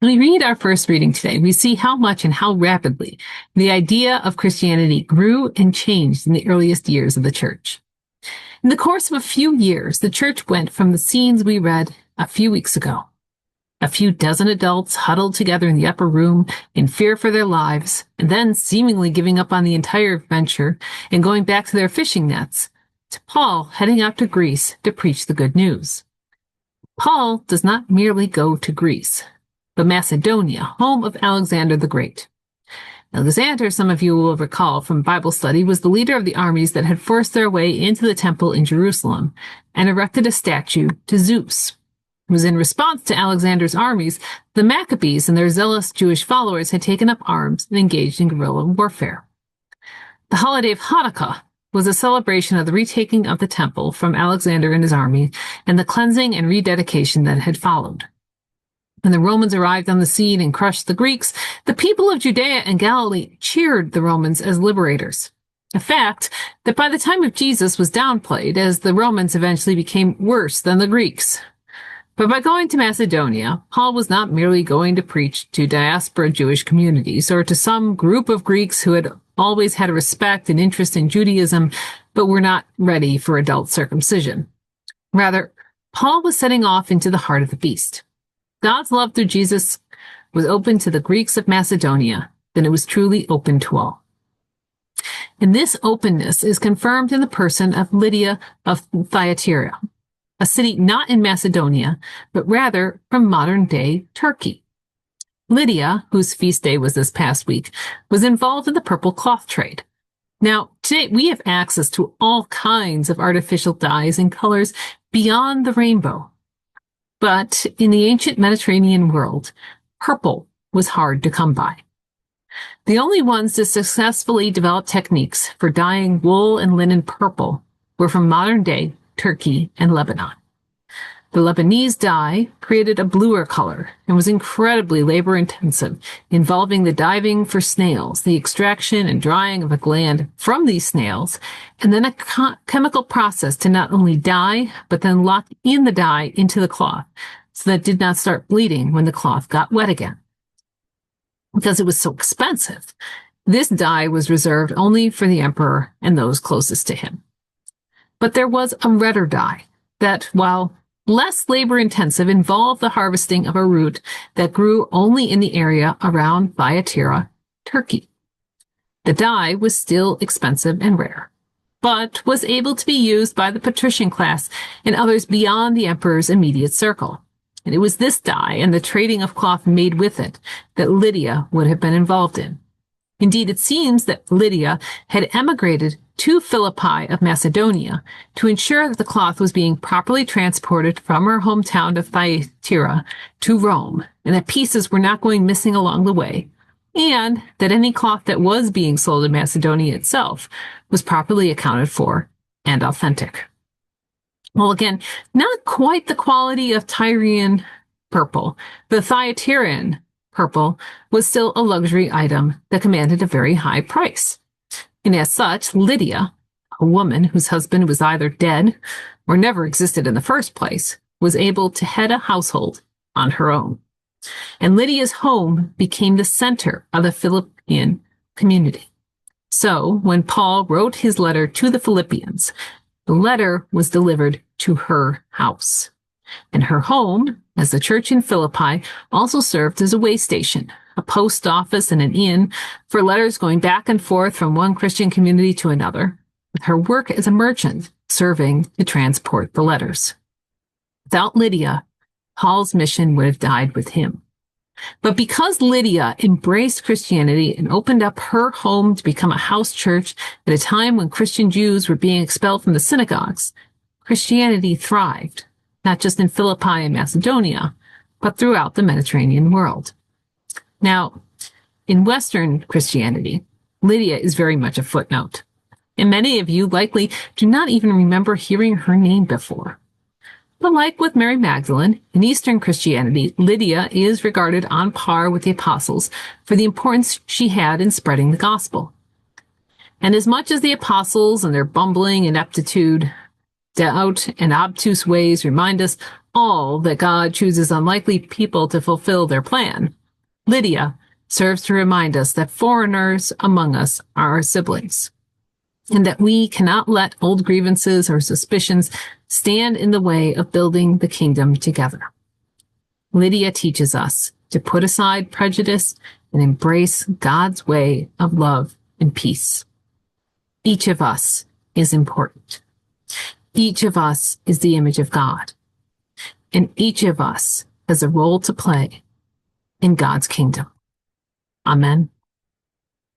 When we read our first reading today, we see how much and how rapidly the idea of Christianity grew and changed in the earliest years of the church. In the course of a few years, the church went from the scenes we read a few weeks ago. A few dozen adults huddled together in the upper room in fear for their lives, and then seemingly giving up on the entire venture and going back to their fishing nets, to Paul heading out to Greece to preach the good news. Paul does not merely go to Greece, but Macedonia, home of Alexander the Great. Alexander, some of you will recall from Bible study, was the leader of the armies that had forced their way into the temple in Jerusalem and erected a statue to Zeus. It was in response to Alexander's armies, the Maccabees and their zealous Jewish followers had taken up arms and engaged in guerrilla warfare. The holiday of Hanukkah was a celebration of the retaking of the temple from Alexander and his army and the cleansing and rededication that had followed. When the Romans arrived on the scene and crushed the Greeks, the people of Judea and Galilee cheered the Romans as liberators. A fact that by the time of Jesus was downplayed, as the Romans eventually became worse than the Greeks. But by going to Macedonia, Paul was not merely going to preach to diaspora Jewish communities or to some group of Greeks who had always had a respect and interest in Judaism, but were not ready for adult circumcision. Rather, Paul was setting off into the heart of the beast. God's love through Jesus was open to the Greeks of Macedonia, then it was truly open to all. And this openness is confirmed in the person of Lydia of Thyatira, a city not in Macedonia, but rather from modern-day Turkey. Lydia, whose feast day was this past week, was involved in the purple cloth trade. Now, today we have access to all kinds of artificial dyes and colors beyond the rainbow. But in the ancient Mediterranean world, purple was hard to come by. The only ones to successfully develop techniques for dyeing wool and linen purple were from modern-day Turkey and Lebanon. The Lebanese dye created a bluer color and was incredibly labor-intensive, involving the diving for snails, the extraction and drying of a gland from these snails, and then a chemical process to not only dye, but then lock in the dye into the cloth so that it did not start bleeding when the cloth got wet again. Because it was so expensive, this dye was reserved only for the emperor and those closest to him. But there was a redder dye that, while less labor-intensive, involved the harvesting of a root that grew only in the area around Thyatira, Turkey. The dye was still expensive and rare, but was able to be used by the patrician class and others beyond the emperor's immediate circle. And it was this dye and the trading of cloth made with it that Lydia would have been involved in. Indeed, it seems that Lydia had emigrated to Philippi of Macedonia to ensure that the cloth was being properly transported from her hometown of Thyatira to Rome, and that pieces were not going missing along the way, and that any cloth that was being sold in Macedonia itself was properly accounted for and authentic. Well, again, not quite the quality of Tyrian purple. The Thyatiran purple was still a luxury item that commanded a very high price. And as such, Lydia, a woman whose husband was either dead or never existed in the first place, was able to head a household on her own. And Lydia's home became the center of the Philippian community. So, when Paul wrote his letter to the Philippians, the letter was delivered to her house. And her home, as the church in Philippi, also served as a way station, a post office and an inn for letters going back and forth from one Christian community to another, with her work as a merchant serving to transport the letters. Without Lydia, Paul's mission would have died with him. But because Lydia embraced Christianity and opened up her home to become a house church at a time when Christian Jews were being expelled from the synagogues, Christianity thrived, not just in Philippi and Macedonia, but throughout the Mediterranean world. Now, in Western Christianity, Lydia is very much a footnote, and many of you likely do not even remember hearing her name before. But like with Mary Magdalene, in Eastern Christianity, Lydia is regarded on par with the apostles for the importance she had in spreading the gospel. And as much as the apostles and their bumbling ineptitude Doubt and obtuse ways remind us all that God chooses unlikely people to fulfill their plan. Lydia serves to remind us that foreigners among us are our siblings, and that we cannot let old grievances or suspicions stand in the way of building the kingdom together. Lydia teaches us to put aside prejudice and embrace God's way of love and peace. Each of us is important. Each of us is the image of God, and each of us has a role to play in God's kingdom. Amen.